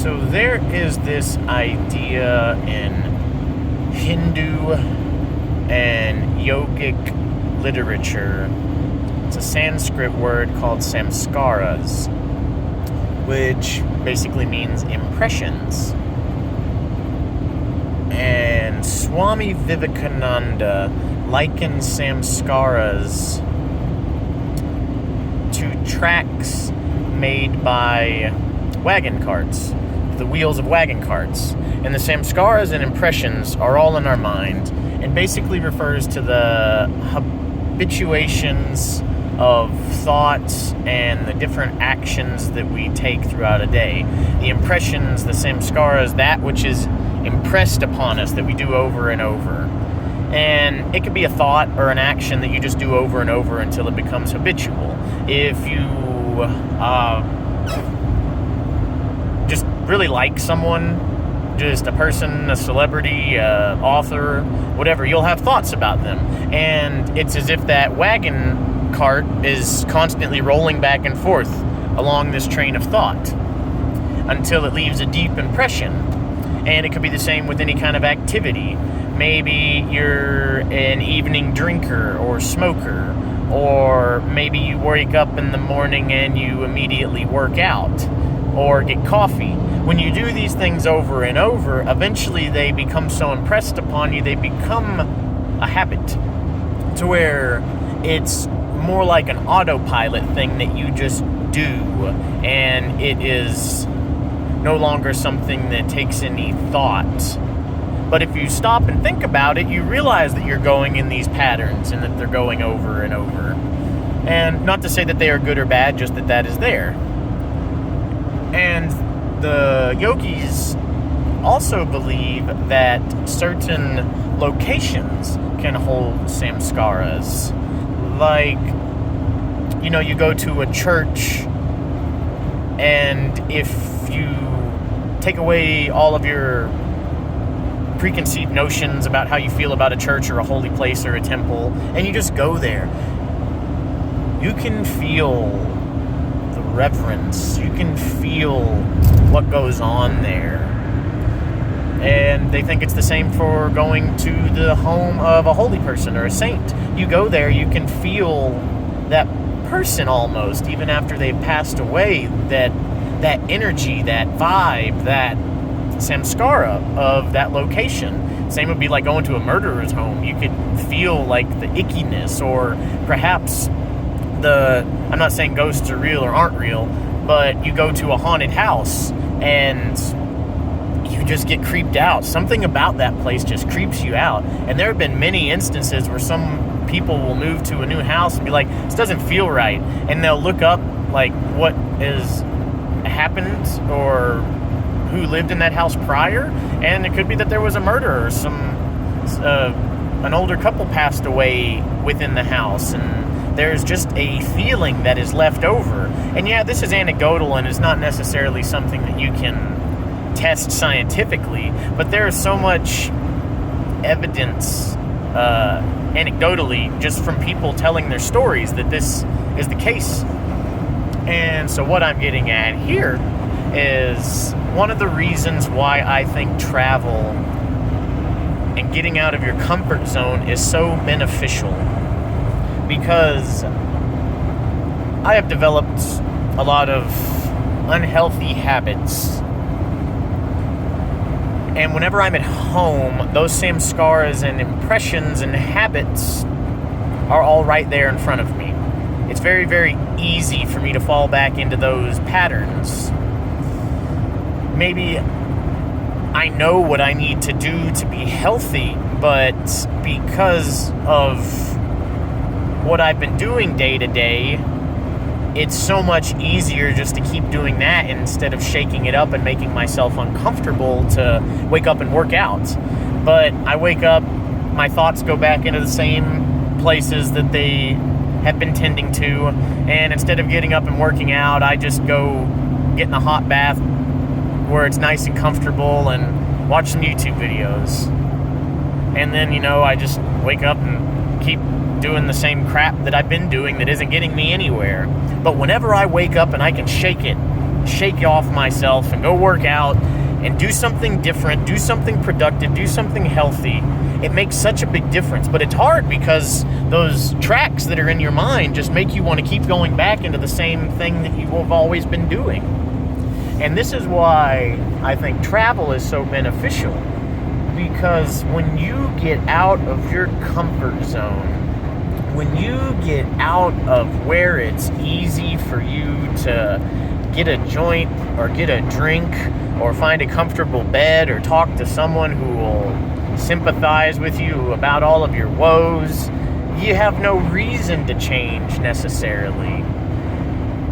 So there is this idea in Hindu and yogic literature. It's a Sanskrit word called Samskaras, which basically means impressions. And Swami Vivekananda likened Samskaras to tracks made by wagon carts, the wheels of wagon carts. And the samskaras and impressions are all in our mind and basically refers to the habituations of thoughts and the different actions that we take throughout a day. The impressions, the samskaras, that which is impressed upon us that we do over and over. And it could be a thought or an action that you just do over and over until it becomes habitual. If you just really like someone, just a person, a celebrity, author, whatever, you'll have thoughts about them. And it's as if that wagon cart is constantly rolling back and forth along this train of thought until it leaves a deep impression. And it could be the same with any kind of activity. Maybe you're an evening drinker or smoker, or maybe you wake up in the morning and you immediately work out or get coffee. When you do these things over and over, eventually they become so impressed upon you, they become a habit to where it's more like an autopilot thing that you just do, and it is no longer something that takes any thought. But if you stop and think about it, you realize that you're going in these patterns and that they're going over and over. And not to say that they are good or bad, just that that is there. And the yogis also believe that certain locations can hold samskaras. Like, you go to a church, and if you take away all of your preconceived notions about how you feel about a church or a holy place or a temple, and you just go there, you can feel the reverence, you can feel what goes on there. And they think it's the same for going to the home of a holy person or a saint. You go there, you can feel that person almost, even after they've passed away, that energy, that vibe, that samskara of that location. Same would be like going to a murderer's home. You could feel like the ickiness, or perhaps I'm not saying ghosts are real or aren't real, but you go to a haunted house and you just get creeped out. Something about that place just creeps you out. And there have been many instances where some people will move to a new house and be like, this doesn't feel right. And they'll look up like what has happened or who lived in that house prior. And it could be that there was a murder, or an older couple passed away within the house, and there's just a feeling that is left over. And yeah, this is anecdotal and is not necessarily something that you can test scientifically, but there is so much evidence anecdotally just from people telling their stories that this is the case. And so what I'm getting at here is one of the reasons why I think travel and getting out of your comfort zone is so beneficial, because I have developed a lot of unhealthy habits. And whenever I'm at home, those samskaras and impressions and habits are all right there in front of me. It's very, very easy for me to fall back into those patterns. Maybe I know what I need to do to be healthy, but because of what I've been doing day to day, it's so much easier just to keep doing that instead of shaking it up and making myself uncomfortable to wake up and work out. But I wake up, my thoughts go back into the same places that they have been tending to, and instead of getting up and working out, I just go get in a hot bath where it's nice and comfortable and watch some YouTube videos. And then, I just wake up and keep doing the same crap that I've been doing that isn't getting me anywhere. But whenever I wake up and I can shake it, shake off myself and go work out and do something different, do something productive, do something healthy, it makes such a big difference. But it's hard because those tracks that are in your mind just make you want to keep going back into the same thing that you have always been doing. And this is why I think travel is so beneficial, because when you get out of your comfort zone, when you get out of where it's easy for you to get a joint or get a drink or find a comfortable bed or talk to someone who will sympathize with you about all of your woes, you have no reason to change necessarily.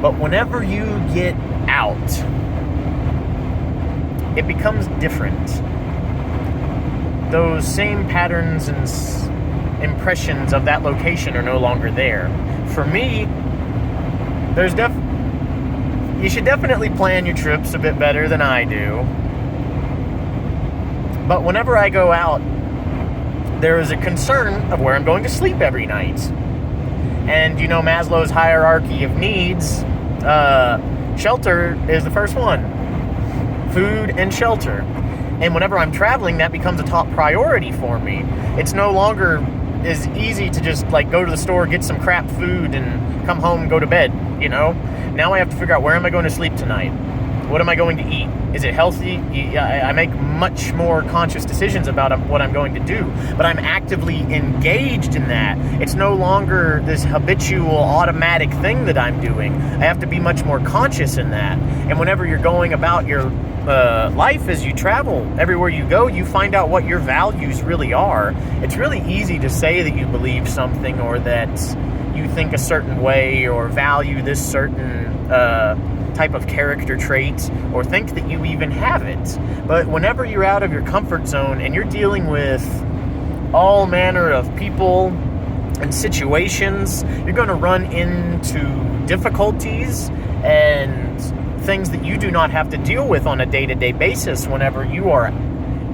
But whenever you get out, it becomes different. Those same patterns and impressions of that location are no longer there. For me, you should definitely plan your trips a bit better than I do. But whenever I go out, there is a concern of where I'm going to sleep every night. And you know Maslow's hierarchy of needs, shelter is the first one. Food and shelter. And whenever I'm traveling, that becomes a top priority for me. It's no longer as easy to just like go to the store, get some crap food, and come home and go to bed, you know? Now I have to figure out, where am I going to sleep tonight? What am I going to eat? Is it healthy? I make much more conscious decisions about what I'm going to do, but I'm actively engaged in that. It's no longer this habitual, automatic thing that I'm doing. I have to be much more conscious in that. And whenever you're going about your life as you travel, everywhere you go, you find out what your values really are. It's really easy to say that you believe something, or that you think a certain way, or value this certain type of character trait, or think that you even have it. But whenever you're out of your comfort zone and you're dealing with all manner of people and situations, you're going to run into difficulties and things that you do not have to deal with on a day-to-day basis whenever you are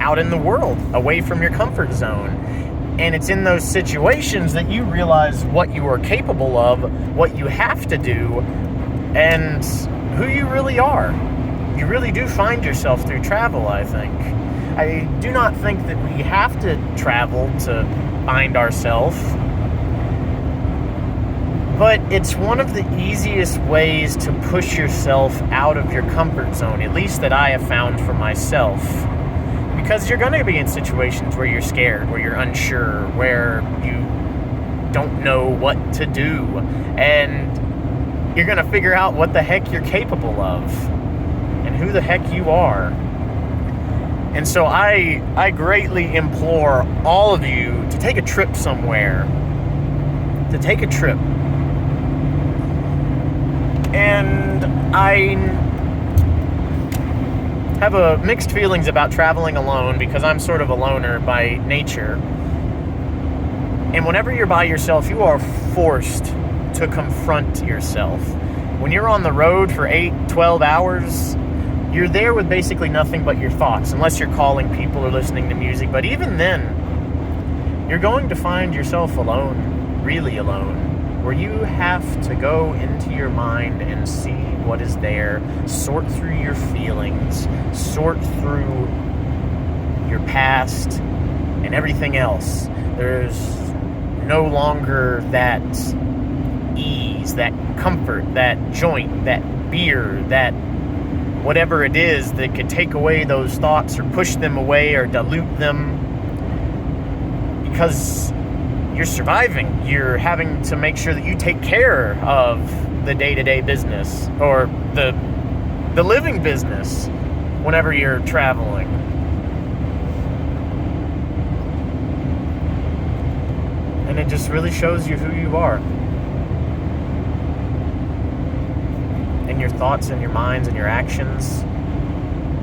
out in the world, away from your comfort zone. And it's in those situations that you realize what you are capable of, what you have to do, and who you really are. You really do find yourself through travel, I think. I do not think that we have to travel to find ourselves, but it's one of the easiest ways to push yourself out of your comfort zone, at least that I have found for myself. Because you're going to be in situations where you're scared, where you're unsure, where you don't know what to do, and you're going to figure out what the heck you're capable of and who the heck you are. And so I greatly implore all of you to take a trip somewhere. To take a trip. And I have mixed feelings about traveling alone, because I'm sort of a loner by nature. And whenever you're by yourself, you are forced to confront yourself. When you're on the road for 8-12 hours, you're there with basically nothing but your thoughts, unless you're calling people or listening to music. But even then, you're going to find yourself alone, really alone, where you have to go into your mind and see what is there, sort through your feelings, sort through your past and everything else. There's no longer that ease, that comfort, that joint, that beer, that whatever it is that could take away those thoughts or push them away or dilute them, because you're surviving. You're having to make sure that you take care of the day-to-day business, or the living business, whenever you're traveling. And it just really shows you who you are. And your thoughts and your minds and your actions.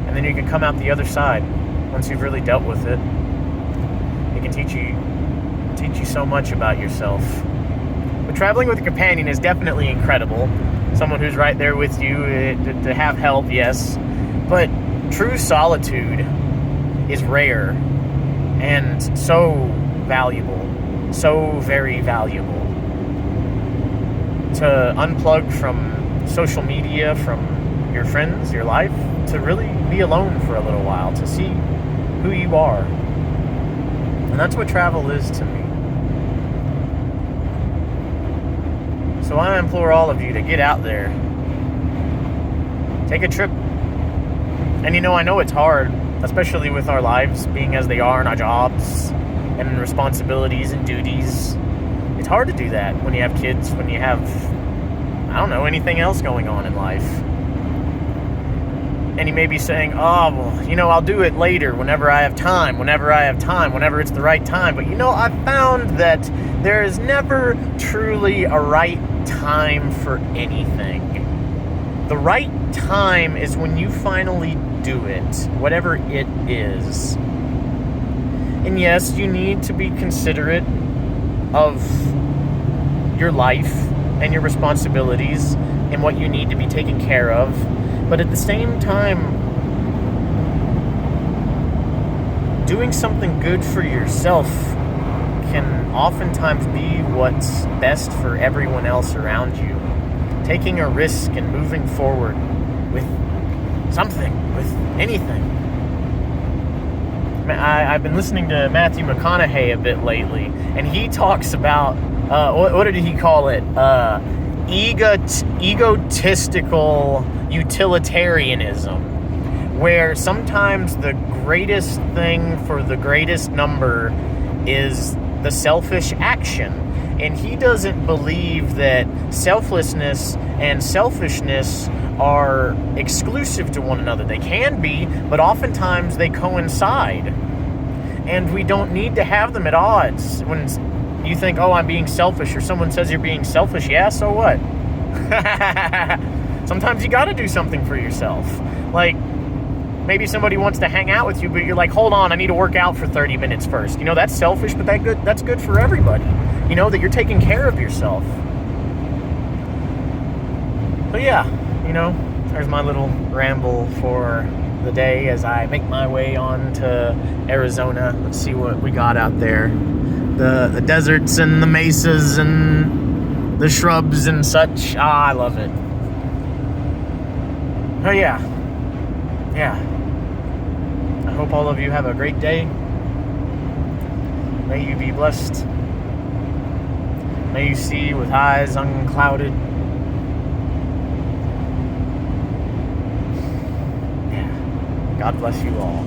And then you can come out the other side once you've really dealt with it. It can teach you so much about yourself. But traveling with a companion is definitely incredible. Someone who's right there with you, to have help, yes. But true solitude is rare and so valuable. So very valuable. To unplug from social media, from your friends, your life, to really be alone for a little while, to see who you are. And that's what travel is to me. So I implore all of you to get out there. Take a trip. And I know it's hard, especially with our lives being as they are in our jobs and responsibilities and duties. It's hard to do that when you have kids, when you have, anything else going on in life. And you may be saying, oh, well, I'll do it later, whenever I have time, whenever it's the right time. But, I've found that there is never truly a right time for anything. The right time is when you finally do it, whatever it is. And yes, you need to be considerate of your life and your responsibilities and what you need to be taken care of. But at the same time, doing something good for yourself can oftentimes be what's best for everyone else around you. Taking a risk and moving forward with something, with anything. I've been listening to Matthew McConaughey a bit lately, and he talks about, what did he call it? Egotistical utilitarianism, where sometimes the greatest thing for the greatest number is the selfish action. And he doesn't believe that selflessness and selfishness are exclusive to one another. They can be, but oftentimes they coincide. And we don't need to have them at odds. When you think, oh, I'm being selfish, or someone says you're being selfish, yeah, so what? Sometimes you gotta do something for yourself. Like, maybe somebody wants to hang out with you, but you're like, hold on, I need to work out for 30 minutes first. That's selfish, but that's good for everybody. That you're taking care of yourself. But yeah, there's my little ramble for the day as I make my way on to Arizona. Let's see what we got out there. The deserts and the mesas and the shrubs and such. I love it. Oh yeah. I hope all of you have a great day. May you be blessed. May you see with eyes unclouded. Yeah. God bless you all.